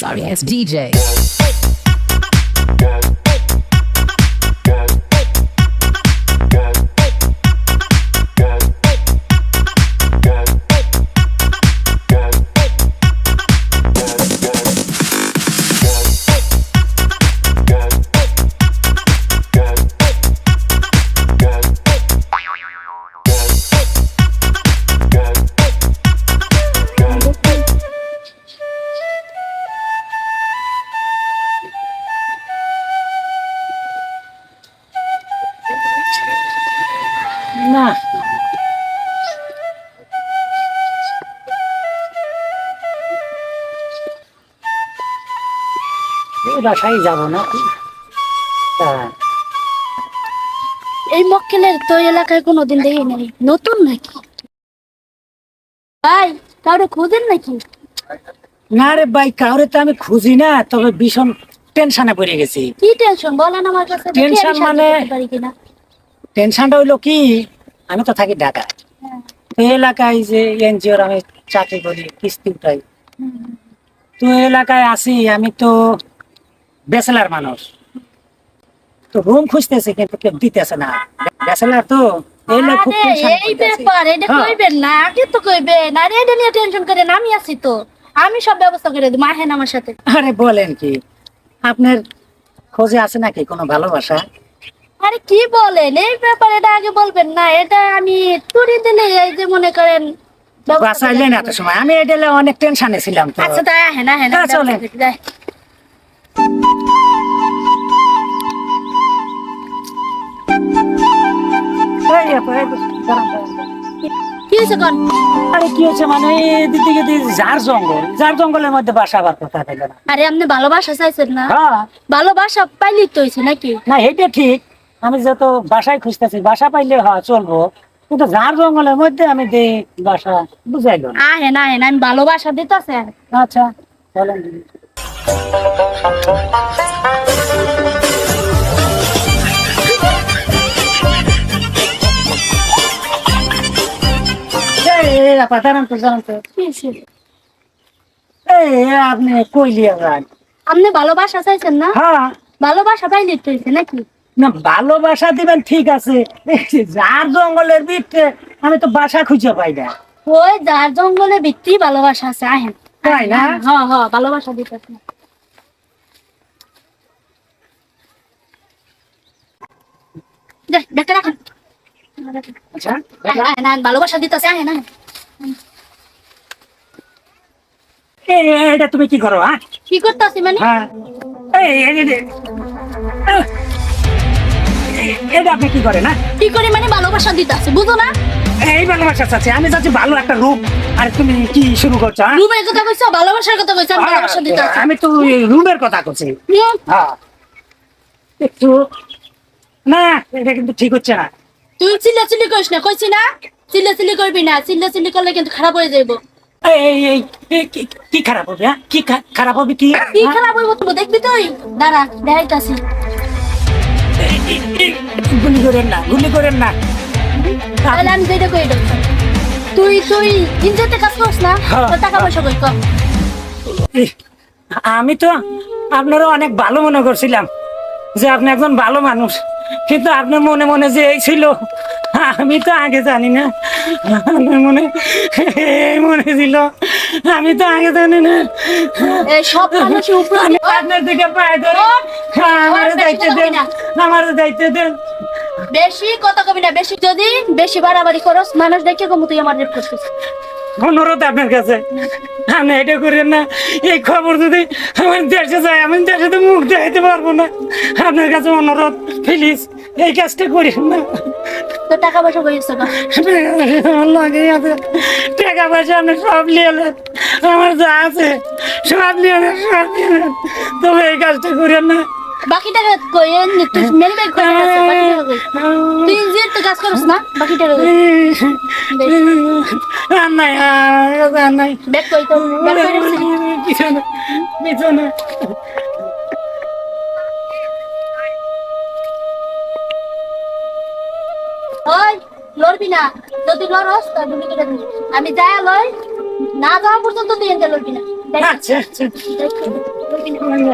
Sorry ass DJ. না বাসায় যাব না। এই মক্কেলের তো এলাকায় কোনোদিন দেখি নাই, নতুন নাকি? ভাই কাউরে খুঁজেন নাকি? না রে ভাই, কাউরে তো আমি খুঁজি না, তবে ভীষণ টেনশনে পড়ে গেছি। কি টেনশন বলেন আমার কাছে, দেখি আমি টেনশন সাহায্য মানে করতে পারি কিনা। টেনশনটা হইলো কি, আমি তো থাকি ঢাকা, হ্যাঁ। এই এলাকায় যে এনজিওর আমি চাকরি করি, কিস্তি উঠাই, তো এই এলাকায় আছি। আমি তো ব্যাচেলার মানুষ, তো রুম খুঁজতেছি কিন্তু কেউ দিতেছে না। ব্যাচেলার তো খুব আরে টেনশন এই ব্যাপার, এটা হ্যাঁ। কইবেন না, আগে তো কইবেন। আরে এটা নিয়ে টেনশন করেন, আমি আছি তো, আমি সব ব্যবস্থা করে দেব। আহেন আমার সাথে। আরে বলেন কি, আপনার খোঁজে আছে নাকি কোনো ভালোবাসা? আরে কি বলেন এই ব্যাপার, এটা আগে বলবেন না। এটা আমি তুড়ি দিলে এই যে মনে করেন ব্যবস্থা করে বাঁচাইলেন দেব। এত সময়, আমি এটা অনেক টেনশনে ছিলাম তো। আচ্ছা তাই আহেন আহেন, হ্যাঁ, চলেন। যাই। এই আপা, এই দাঁড়ান, দাঁড়ান। কি হয়েছে কোন? আরে কি হচ্ছে মানে, এদিকে ঝাড় জঙ্গলের মধ্যে বাসা আবার কোথায় পেলে না। আরে আপনি ভালোবাসা চাইছেন না? হ্যাঁ, ভালোবাসা পাইলেই তো হয়েছে নাকি? না এটা ঠিক, আমি যত বাসায় খুঁজতেছি, বাসা পাইলে হ্যাঁ চলবো, কিন্তু ঝাড় জঙ্গলের মধ্যে আমি দেই বাসা, বুঝাইলো না। আহেন আহেন, আমি ভালোবাসা দিতেছে। আচ্ছা চলেন। এই আপা, দাঁড়ান তো, দাঁড়ান তো। এই আপনি কইলি আবার? আপনি ভালোবাসা চাইছেন না? হ্যাঁ, ভালোবাসা পাইলেই তো হয়েছে নাকি? না ভালোবাসা দিবেন ঠিক আছে, ঝাড় জঙ্গলের ভিতরে আমি তো বাসা খুঁজে পাই না। ওই যার জঙ্গলে ভিত্তি ভালোবাসা আছে। আহেন। তাই না? হ্যাঁ হ্যাঁ, ভালোবাসা দিতেছে। দেখতে রাখেন। আচ্ছা, আহেন আহেন, ভালোবাসা দিতেছে। আহেন আহেন। এটা তুমি কি করো? হ্যাঁ, কি করতেছি মানে? হ্যাঁ, এটা আপনি কি করেন? হ্যাঁ, কি করে মানে ভালোবাসা দিতেছে, বুঝো না? এই ভালোবাসা চাচ্ছি আমি, চাচ্ছি ভালো একটা রূপ, আর তুমি কি শুরু করছো? হ্যাঁ? রুমের কথা কইছো, ভালোবাসার কথা কইছো, আমি ভালোবাসা দিতেছি। আমি তো রুমের কথা করছি। হ্যাঁ, একটু না, এটা কিন্তু ঠিক হচ্ছে না। তুই চিল্লাচিল্লি করিস না, কইছি না চিল্লাচিল্লি করবি না। চিল্লাচিল্লি করলে কিন্তু খারাপ হয়ে যাইব। কি খারাপ হবে? হ্যাঁ, কি খারাপ হবে? কি কি খারাপ হইব তুমি দেখবি তুই। দাঁড়া দেখাইতাছি। গুলি করেন না, গুলি করেন না। তাহলে আমি যেটা কই দেব, তুই তুই ইনজেতে কাজ করছ না, হ্যাঁ। তোর টাকা পয়সা কই কম। আমি তো আপনারা অনেক ভালো মনে করছিলাম যে আপনি একজন ভালো মানুষ, কিন্তু আপনার মনে মনে যে এই ছিল আমি তো আগে জানি না। আপনার মনে এই মনে ছিল, আমি তো আগে জানি না। এই সব মানুষের উপরে আমি আপনার দিকে পায়ে ধরে আমার দায়িত্ব দেন, আমার দায়িত্ব দেন। বেশি কথা কবি না, বেশি যদি বেশি বাড়াবাড়ি করস মানুষ দেখে কম তুই আমার রেট করছিস। অনুরোধ আপনার কাছে, আপনি এটা করেন না। এই খবর যদি আমার দেশে যায়, আমি দেশে তো মুখ দেখাইতে পারবো না। আপনার কাছে অনুরোধ, প্লিজ এই কাজটা করেন না। তোর টাকা পয়সা কইছ না? আমার লাগে আছে টাকা পয়সা, আপনি সব নিয়ে আমার যা আছে সব নিয়ে সব নিয়ে, তবে এই কাজটা করেন না। বাকি টাকা কই তুই মেরে ব্যাগ করে আছে, বাকি টাকা কই? তুই ইনজেতে কাজ করছ না, বাকি টাকা কই? আর নাই, আর নাই। ব্যাগ কই তো, ব্যাগ কই রেখেছিস? পিছনে পিছনে। ওই লড়বি না, যদি লড়স তা গুলি করে দিবি। আমি যাই লই, না যাওয়া পর্যন্ত তুই এনতে লড়বি না। আচ্ছা আচ্ছা। এখনই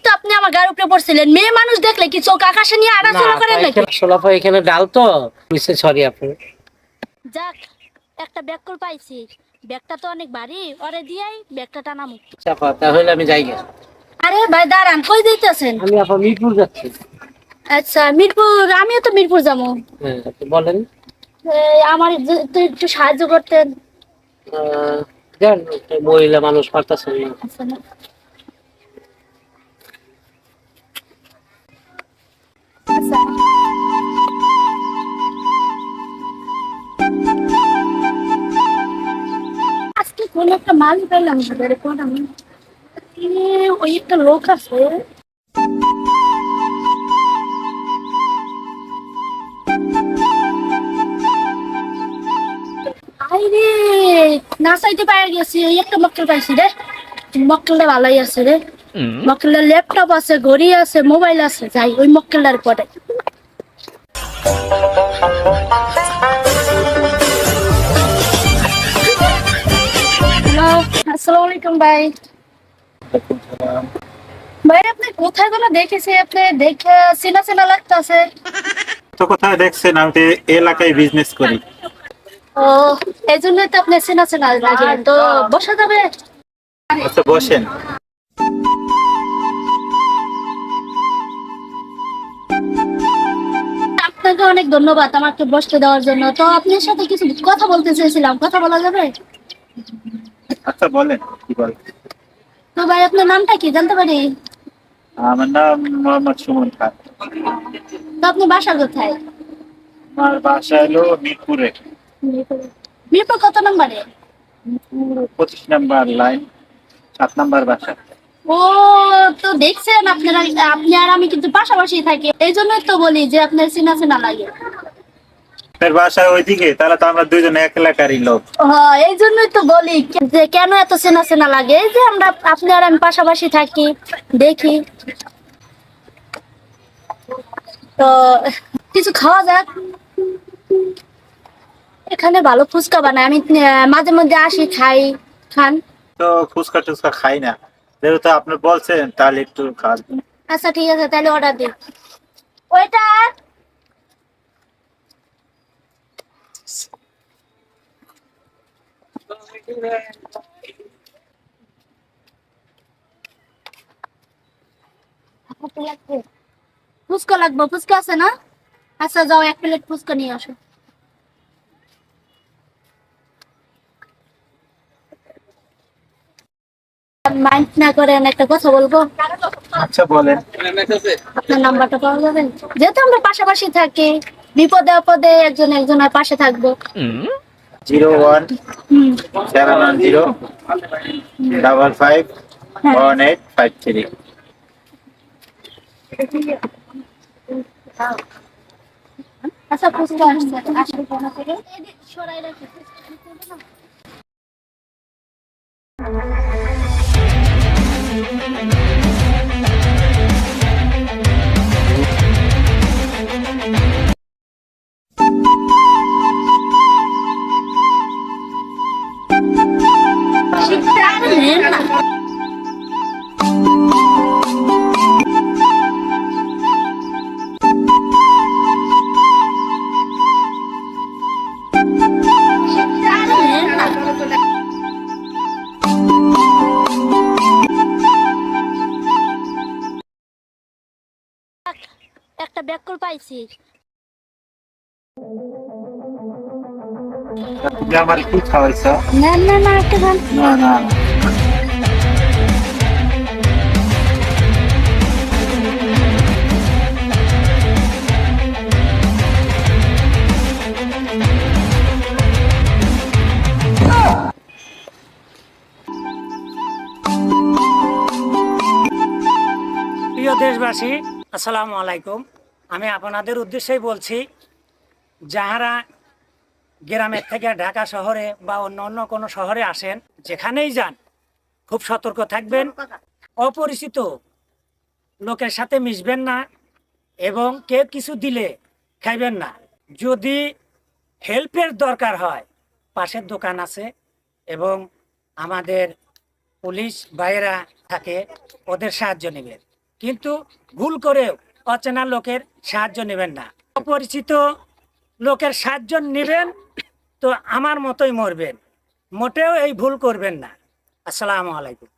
তো আপনি আমার গায়ের উপরে পড়ছিলেন, মেয়ে মানুষ দেখলে কি চোখ আকাশে নিয়ে আড়াচড়া করেন নাকি? আসলে আপু এখানে ডাল তো সরি আপু। যাক, একটা ব্যাগ কল পাইছি। ব্যাগটা তো অনেক ভারী, ওরে দিয়াই ব্যাগটা টানামু। চাপা তাহলে আমি যাই গে। আরে ভাই দাঁড়ান, কই যাইতেছেন? আমি আপা মিরপুর যাচ্ছি। আচ্ছা মিরপুর, আমিও তো মিরপুর যাবো। হ্যাঁ বলেন। আমার তো একটু সাহায্য করতেন। জান একটা মহিলা মানুষ পারতাছে না। আচ্ছা না। আচ্ছা। আজকে কোন একটা মাল পাইলাম ধরে কোন আমি ওই একটা লোক আছে। আরে নাসাইতে পাই গেছি, ওই একটা মক্কেল পাইছি রে। মক্কেলটা ভালোই আছে রে। মক্কেলটার ল্যাপটপ আছে, ঘড়ি আছে, মোবাইল আছে। যাই ওই মক্কেলটার পরে। হ্যালো, আসসালামু আলাইকুম ভাই। ভাই আপনি কোথায় যেন দেখেছি, আপনি দেখে চেনা চেনা লাগতেছে। তো কোথায় দেখছেন? আমি তো এই এলাকায় বিজনেস করি। ও, এই জন্যই তো আপনি চেনা চেনা লাগে। তো বসা যাবে? আচ্ছা বসেন। আপনাকে অনেক ধন্যবাদ আমাকে বসতে দেওয়ার জন্য। তো আপনার সাথে কিছু কথা বলতে চেয়েছিলাম, কথা বলা যাবে? আচ্ছা বলেন কি বলেন। তো ভাই আপনার নামটা কি জানতে পারি? আমার নাম মোহাম্মদ সুমন খান। তো আপনি বাসা কোথায়? আমার বাসা হলো মিরপুরে। মিরপুর কত নম্বরে? মিরপুর 25 নম্বর লাইন, 7 নম্বর বাসা। ও, তো দেখছেন আপনারা, আপনি আর আমি কিন্তু পাশাপাশি থাকি, এই জন্যই তো বলি যে আপনার চেনা চেনা লাগে। আপনার বাসা ওইদিকে, তাহলে তো আমরা দুইজন এক এলাকারই লোক। হ্যাঁ, এই জন্যই তো বলি যে কেন এত চেনা চেনা লাগে। এই যে আমরা, আপনি আর আমি পাশাপাশি থাকি, দেখি। তো কিছু খাওয়া যাক। এখানে ভালো ফুচকা বানায়, আমি মাঝে মধ্যে আসি, খাই। খান? তো ফুচকা টুচকা খাই না, যেহেতু আপনি বলছেন তাহলে একটু খান। আচ্ছা ঠিক আছে, তাহলে অর্ডার দিন। ওইটার ফুচকা লাগবে, ফুচকা আছে না? আচ্ছা যাও, 1 প্লেট ফুচকা নিয়ে আসো। মাইন্ড না করেন, একটা কথা বলবো? আচ্ছা বলেন। আপনার নাম্বারটা পাওয়া যাবে? যেহেতু আমরা পাশাপাশি থাকি, বিপদে আপদে একজন একজনের পাশে থাকবো। 01710551853। আচ্ছা ফুচকা আসছে, আসলে কোথা থেকে? সরাই রাখি। একটা ব্যাগ কল পাইছি। তুমি আমার কি খাওয়াইছ? না না না, একটা গান। না না, প্রিয় দেশবাসী, আসসালামু আলাইকুম। আমি আপনাদের উদ্দেশ্যেই বলছি, যাহারা গ্রামের থেকে ঢাকা শহরে বা অন্য অন্য কোনো শহরে আসেন, যেখানেই যান, খুব সতর্ক থাকবেন। অপরিচিত লোকের সাথে মিশবেন না এবং কেউ কিছু দিলে খাইবেন না। যদি হেল্পের দরকার হয়, পাশের দোকান আছে এবং আমাদের পুলিশ ভাইয়েরা থাকে, ওদের সাহায্য নেবেন। কিন্তু ভুল করেও অচেনা লোকের সাহায্য নেবেন না। অপরিচিত লোকের সাহায্য নেবেন তো আমার মতোই মরবেন, মোটেও এই ভুল করবেন না। আসসালামু আলাইকুম।